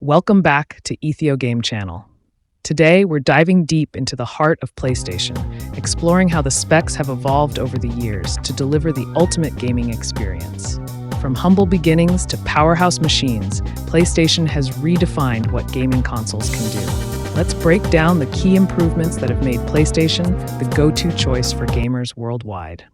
Welcome back to EthioGame channel. Today, we're diving deep into the heart of PlayStation, exploring how the specs have evolved over the years to deliver the ultimate gaming experience. From humble beginnings to powerhouse machines, PlayStation has redefined what gaming consoles can do. Let's break down the key improvements that have made PlayStation the go-to choice for gamers worldwide.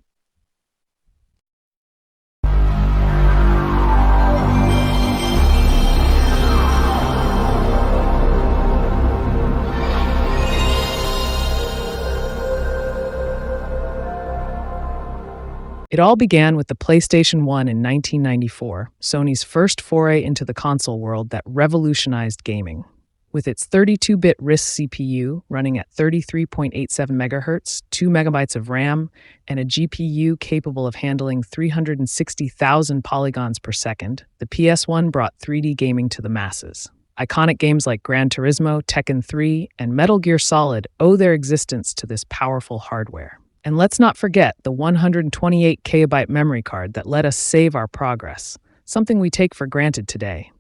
It all began with the PlayStation 1 in 1994, Sony's first foray into the console world that revolutionized gaming. With its 32-bit RISC CPU running at 33.87 MHz, 2 MB of RAM, and a GPU capable of handling 360,000 polygons per second, the PS1 brought 3D gaming to the masses. Iconic games like Gran Turismo, Tekken 3, and Metal Gear Solid owe their existence to this powerful hardware. And let's not forget the 128 KB memory card that let us save our progress, something we take for granted today.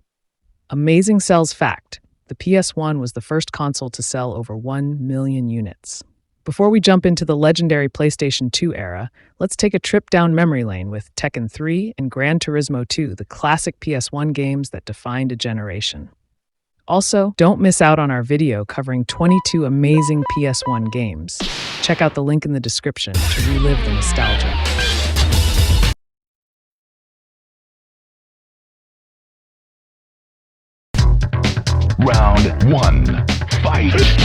Amazing sells fact, the PS1 was the first console to sell over 1 million units. Before we jump into the legendary PlayStation 2 era, let's take a trip down memory lane with Tekken 3 and Gran Turismo 2, the classic PS1 games that defined a generation. Also, don't miss out on our video covering 22 amazing PS1 games. Check out the link in the description to relive the nostalgia. Round 1. Fight!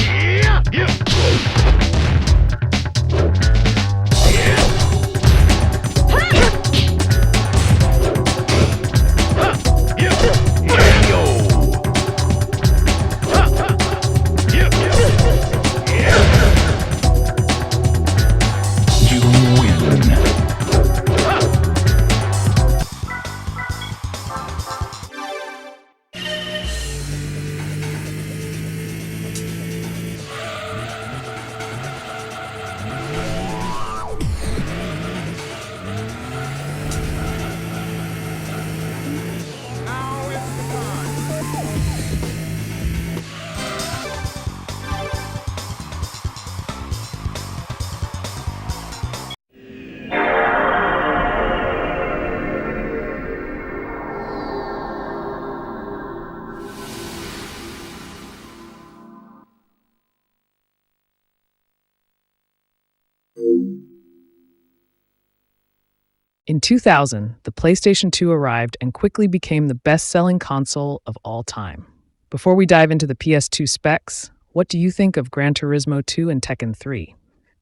In 2000, the PlayStation 2 arrived and quickly became the best-selling console of all time. Before we dive into the PS2 specs, what do you think of Gran Turismo 2 and Tekken 3?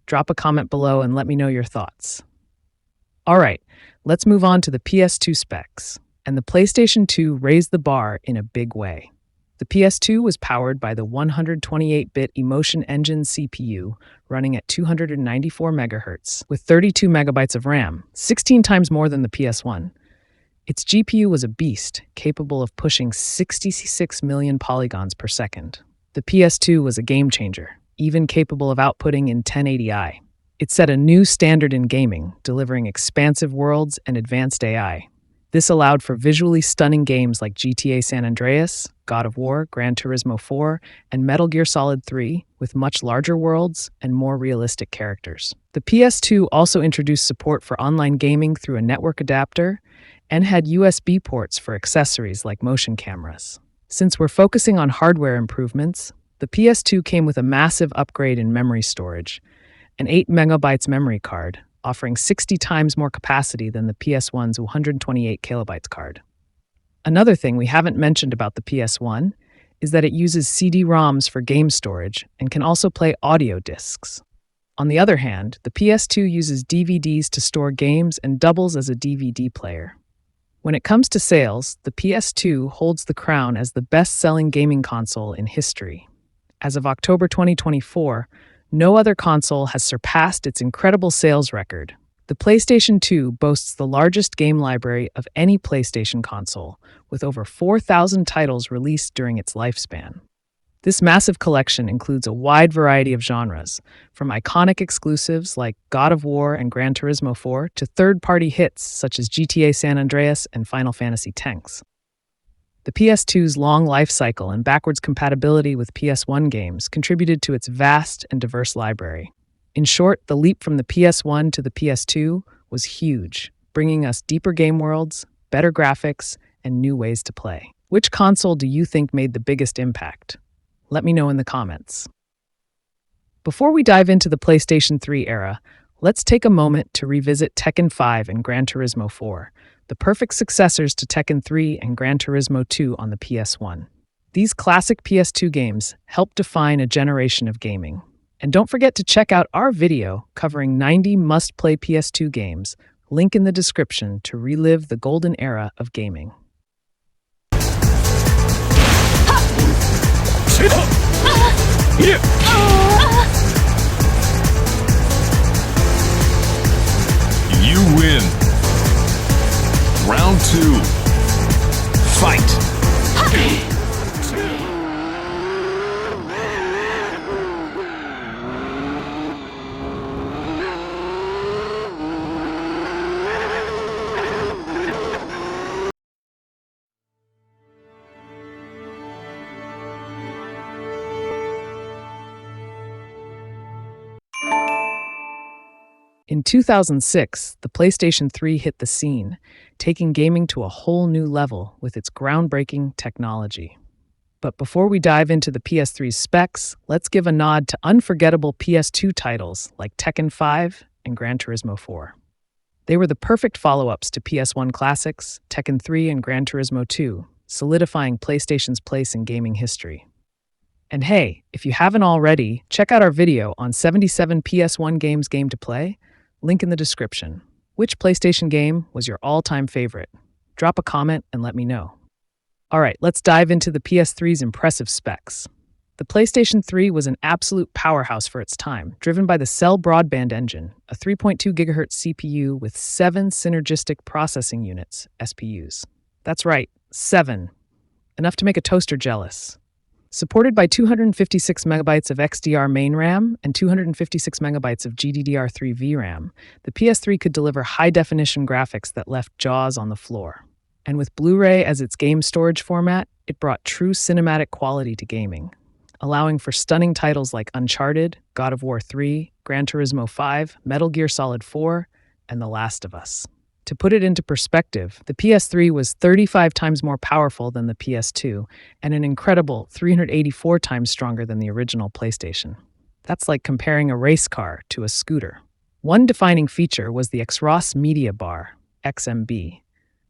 Drop a comment below and let me know your thoughts. Alright, let's move on to the PS2 specs. And the PlayStation 2 raised the bar in a big way. The PS2 was powered by the 128-bit Emotion Engine CPU running at 294 MHz with 32 MB of RAM, 16 times more than the PS1. Its GPU was a beast, capable of pushing 66 million polygons per second. The PS2 was a game changer, even capable of outputting in 1080i. It set a new standard in gaming, delivering expansive worlds and advanced AI. This allowed for visually stunning games like GTA San Andreas, God of War, Gran Turismo 4, and Metal Gear Solid 3, with much larger worlds and more realistic characters. The PS2 also introduced support for online gaming through a network adapter and had USB ports for accessories like motion cameras. Since we're focusing on hardware improvements, the PS2 came with a massive upgrade in memory storage, an 8 MB memory card, offering 60 times more capacity than the PS1's 128 KB card. Another thing we haven't mentioned about the PS1 is that it uses CD-ROMs for game storage and can also play audio discs. On the other hand, the PS2 uses DVDs to store games and doubles as a DVD player. When it comes to sales, the PS2 holds the crown as the best-selling gaming console in history. As of October 2024, no other console has surpassed its incredible sales record. The PlayStation 2 boasts the largest game library of any PlayStation console, with over 4,000 titles released during its lifespan. This massive collection includes a wide variety of genres, from iconic exclusives like God of War and Gran Turismo 4 to third-party hits such as GTA San Andreas and Final Fantasy X. The PS2's long life cycle and backwards compatibility with PS1 games contributed to its vast and diverse library. In short, the leap from the PS1 to the PS2 was huge, bringing us deeper game worlds, better graphics, and new ways to play. Which console do you think made the biggest impact? Let me know in the comments. Before we dive into the PlayStation 3 era, let's take a moment to revisit Tekken 5 and Gran Turismo 4, the perfect successors to Tekken 3 and Gran Turismo 2 on the PS1. These classic PS2 games helped define a generation of gaming. And don't forget to check out our video covering 90 must-play PS2 games, link in the description to relive the golden era of gaming. You win. Round 2. Fight. In 2006, the PlayStation 3 hit the scene, taking gaming to a whole new level with its groundbreaking technology. But before we dive into the PS3's specs, let's give a nod to unforgettable PS2 titles like Tekken 5 and Gran Turismo 4. They were the perfect follow-ups to PS1 classics, Tekken 3 and Gran Turismo 2, solidifying PlayStation's place in gaming history. And hey, if you haven't already, check out our video on 77 PS1 games game to play. Link in the description. Which PlayStation game was your all-time favorite? Drop a comment and let me know. Alright, let's dive into the PS3's impressive specs. The PlayStation 3 was an absolute powerhouse for its time, driven by the Cell Broadband Engine, a 3.2 GHz CPU with 7 synergistic processing units, SPUs. That's right, 7. Enough to make a toaster jealous. Supported by 256 megabytes of XDR main RAM and 256 megabytes of GDDR3 VRAM, the PS3 could deliver high-definition graphics that left jaws on the floor. And with Blu-ray as its game storage format, it brought true cinematic quality to gaming, allowing for stunning titles like Uncharted, God of War 3, Gran Turismo 5, Metal Gear Solid 4, and The Last of Us. To put it into perspective, the PS3 was 35 times more powerful than the PS2 and an incredible 384 times stronger than the original PlayStation. That's like comparing a race car to a scooter. One defining feature was the XROS Media Bar, XMB,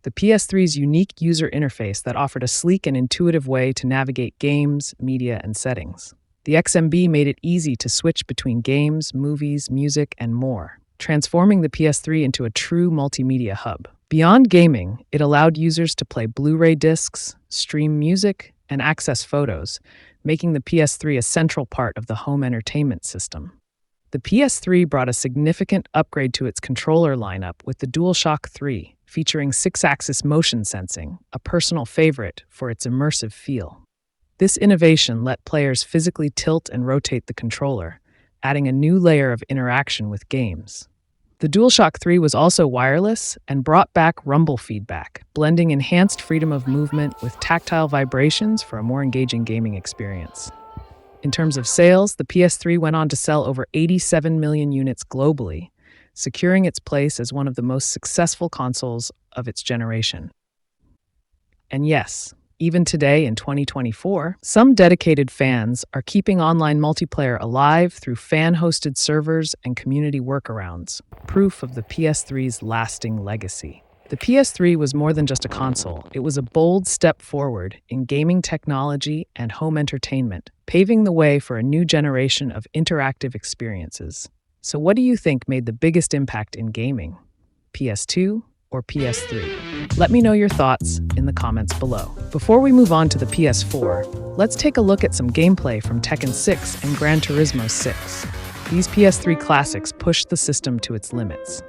the PS3's unique user interface that offered a sleek and intuitive way to navigate games, media, and settings. The XMB made it easy to switch between games, movies, music, and more, transforming the PS3 into a true multimedia hub. Beyond gaming, it allowed users to play Blu-ray discs, stream music, and access photos, making the PS3 a central part of the home entertainment system. The PS3 brought a significant upgrade to its controller lineup with the DualShock 3, featuring 6-axis motion sensing, a personal favorite for its immersive feel. This innovation let players physically tilt and rotate the controller, adding a new layer of interaction with games. The DualShock 3 was also wireless and brought back rumble feedback, blending enhanced freedom of movement with tactile vibrations for a more engaging gaming experience. In terms of sales, the PS3 went on to sell over 87 million units globally, securing its place as one of the most successful consoles of its generation. And yes, even today in 2024, some dedicated fans are keeping online multiplayer alive through fan-hosted servers and community workarounds, proof of the PS3's lasting legacy. The PS3 was more than just a console. It was a bold step forward in gaming technology and home entertainment, paving the way for a new generation of interactive experiences. So what do you think made the biggest impact in gaming? PS2 or PS3? Let me know your thoughts in the comments below. Before we move on to the PS4, let's take a look at some gameplay from Tekken 6 and Gran Turismo 6. These PS3 classics pushed the system to its limits.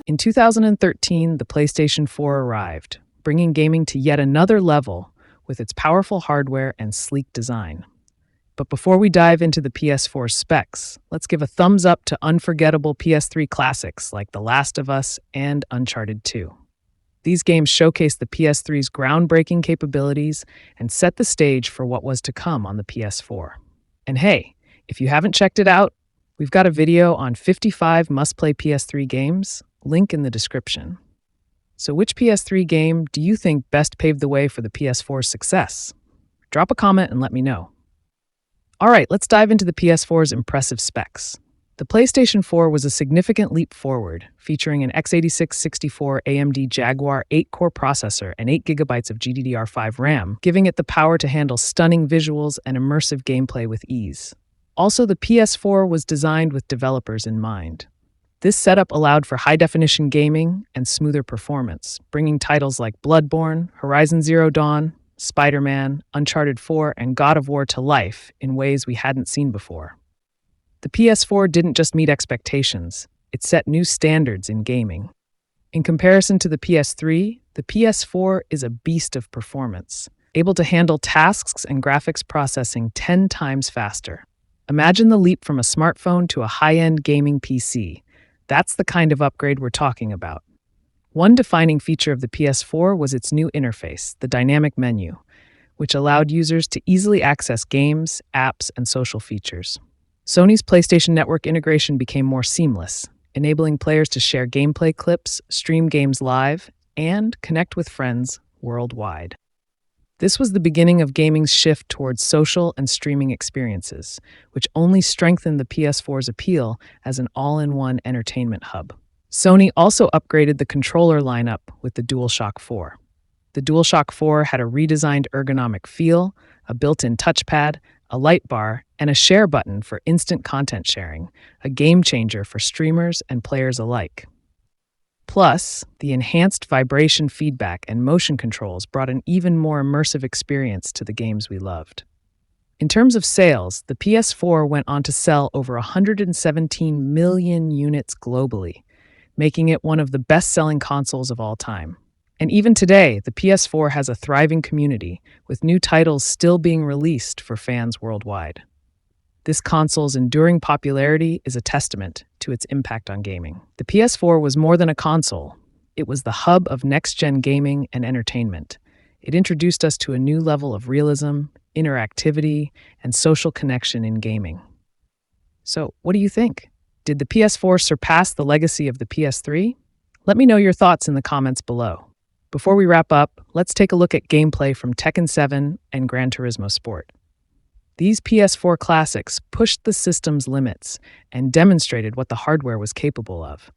In 2013, the PlayStation 4 arrived, bringing gaming to yet another level with its powerful hardware and sleek design. But before we dive into the PS4 specs, let's give a thumbs up to unforgettable PS3 classics like The Last of Us and Uncharted 2. These games showcase the PS3's groundbreaking capabilities and set the stage for what was to come on the PS4. And hey, if you haven't checked it out, we've got a video on 55 must-play PS3 games, link in the description. So which PS3 game do you think best paved the way for the PS4's success? Drop a comment and let me know. All right, let's dive into the PS4's impressive specs. The PlayStation 4 was a significant leap forward, featuring an x86-64 AMD Jaguar 8-core processor and 8 GB of GDDR5 RAM, giving it the power to handle stunning visuals and immersive gameplay with ease. Also, the PS4 was designed with developers in mind. This setup allowed for high-definition gaming and smoother performance, bringing titles like Bloodborne, Horizon Zero Dawn, Spider-Man, Uncharted 4, and God of War to life in ways we hadn't seen before. The PS4 didn't just meet expectations, it set new standards in gaming. In comparison to the PS3, the PS4 is a beast of performance, able to handle tasks and graphics processing 10 times faster. Imagine the leap from a smartphone to a high-end gaming PC. That's the kind of upgrade we're talking about. One defining feature of the PS4 was its new interface, the dynamic menu, which allowed users to easily access games, apps, and social features. Sony's PlayStation Network integration became more seamless, enabling players to share gameplay clips, stream games live, and connect with friends worldwide. This was the beginning of gaming's shift towards social and streaming experiences, which only strengthened the PS4's appeal as an all-in-one entertainment hub. Sony also upgraded the controller lineup with the DualShock 4. The DualShock 4 had a redesigned ergonomic feel, a built-in touchpad, a light bar, and a share button for instant content sharing, a game changer for streamers and players alike. Plus, the enhanced vibration feedback and motion controls brought an even more immersive experience to the games we loved. In terms of sales, the PS4 went on to sell over 117 million units globally, making it one of the best-selling consoles of all time. And even today, the PS4 has a thriving community, with new titles still being released for fans worldwide. This console's enduring popularity is a testament to its impact on gaming. The PS4 was more than a console. It was the hub of next-gen gaming and entertainment. It introduced us to a new level of realism, interactivity, and social connection in gaming. So, what do you think? Did the PS4 surpass the legacy of the PS3? Let me know your thoughts in the comments below. Before we wrap up, let's take a look at gameplay from Tekken 7 and Gran Turismo Sport. These PS4 classics pushed the system's limits and demonstrated what the hardware was capable of.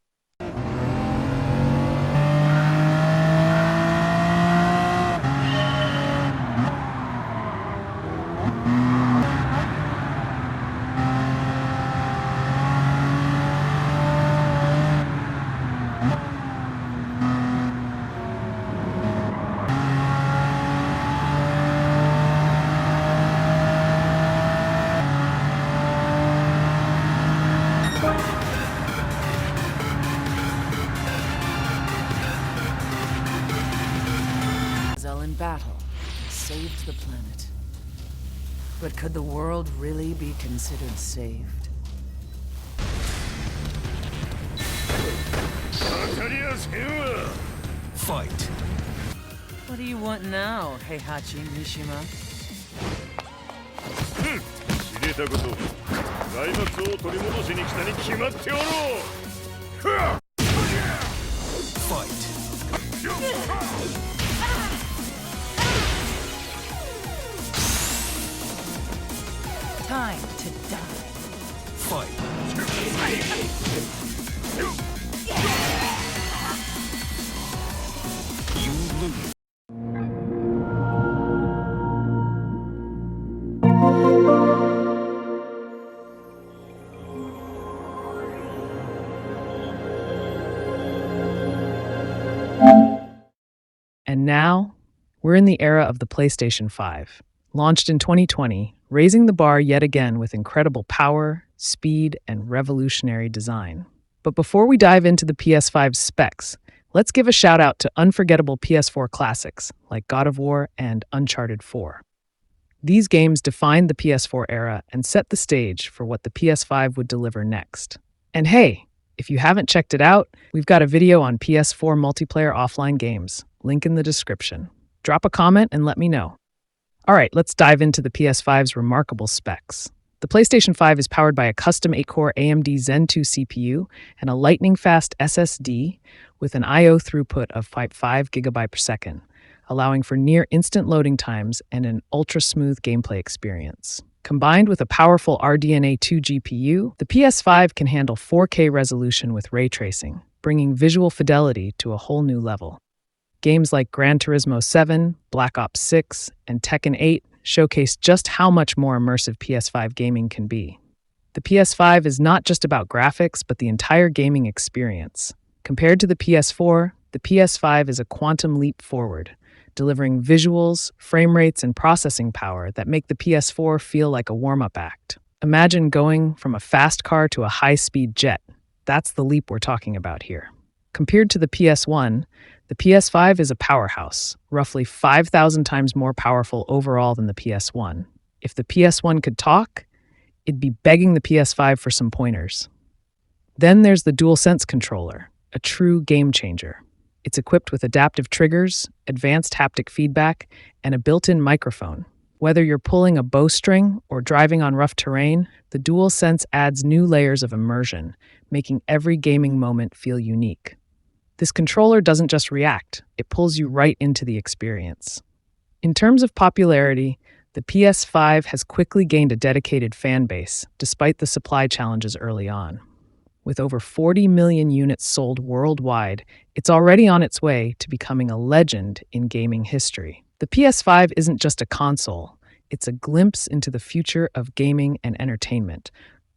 In battle, saved the planet. But could the world really be considered saved? Fight. What do you want now, Heihachi Mishima? 知れたこと財閥を取り戻しに来たに決まっておろう Fight. Time to die. Fight. You lose. And now, we're in the era of the PlayStation 5. Launched in 2020, raising the bar yet again with incredible power, speed, and revolutionary design. But before we dive into the PS5 specs, let's give a shout out to unforgettable PS4 classics like God of War and Uncharted 4. These games defined the PS4 era and set the stage for what the PS5 would deliver next. And hey, if you haven't checked it out, we've got a video on PS4 multiplayer offline games, link in the description. Drop a comment and let me know. All right, let's dive into the PS5's remarkable specs. The PlayStation 5 is powered by a custom 8-core AMD Zen 2 CPU and a lightning-fast SSD with an I/O throughput of 5 GB per second, allowing for near-instant loading times and an ultra-smooth gameplay experience. Combined with a powerful RDNA 2 GPU, the PS5 can handle 4K resolution with ray tracing, bringing visual fidelity to a whole new level. Games like Gran Turismo 7, Black Ops 6, and Tekken 8 showcase just how much more immersive PS5 gaming can be. The PS5 is not just about graphics, but the entire gaming experience. Compared to the PS4, the PS5 is a quantum leap forward, delivering visuals, frame rates, and processing power that make the PS4 feel like a warm-up act. Imagine going from a fast car to a high-speed jet. That's the leap we're talking about here. Compared to the PS1, the PS5 is a powerhouse, roughly 5,000 times more powerful overall than the PS1. If the PS1 could talk, it'd be begging the PS5 for some pointers. Then there's the DualSense controller, a true game changer. It's equipped with adaptive triggers, advanced haptic feedback, and a built-in microphone. Whether you're pulling a bowstring or driving on rough terrain, the DualSense adds new layers of immersion, making every gaming moment feel unique. This controller doesn't just react, it pulls you right into the experience. In terms of popularity, the PS5 has quickly gained a dedicated fan base, despite the supply challenges early on. With over 40 million units sold worldwide, it's already on its way to becoming a legend in gaming history. The PS5 isn't just a console, it's a glimpse into the future of gaming and entertainment,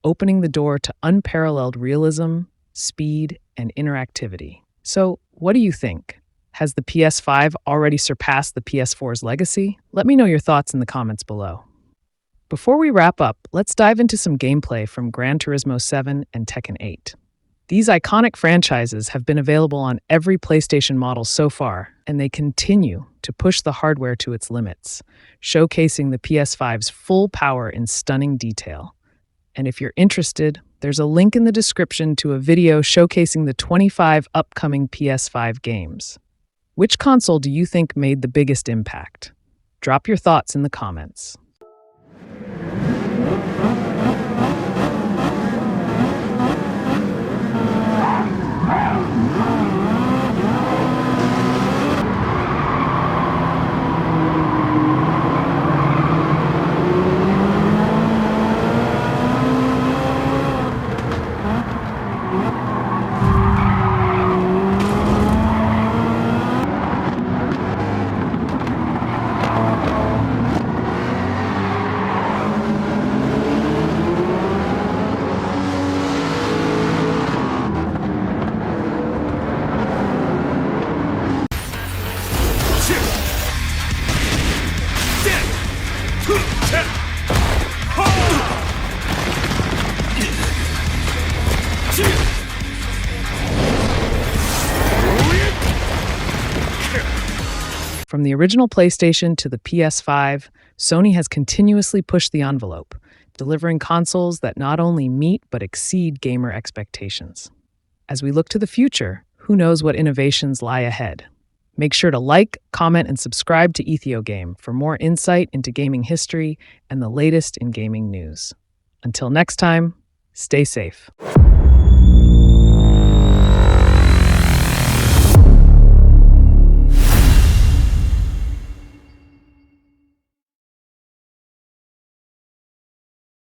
opening the door to unparalleled realism, speed, and interactivity. So, what do you think? Has the PS5 already surpassed the PS4's legacy? Let me know your thoughts in the comments below. Before we wrap up, let's dive into some gameplay from Gran Turismo 7 and Tekken 8. These iconic franchises have been available on every PlayStation model so far, and they continue to push the hardware to its limits, showcasing the PS5's full power in stunning detail. And if you're interested, there's a link in the description to a video showcasing the 25 upcoming PS5 games. Which console do you think made the biggest impact? Drop your thoughts in the comments. From the original PlayStation to the PS5, Sony has continuously pushed the envelope, delivering consoles that not only meet but exceed gamer expectations. As we look to the future, who knows what innovations lie ahead? Make sure to like, comment, and subscribe to EthioGame for more insight into gaming history and the latest in gaming news. Until next time, stay safe.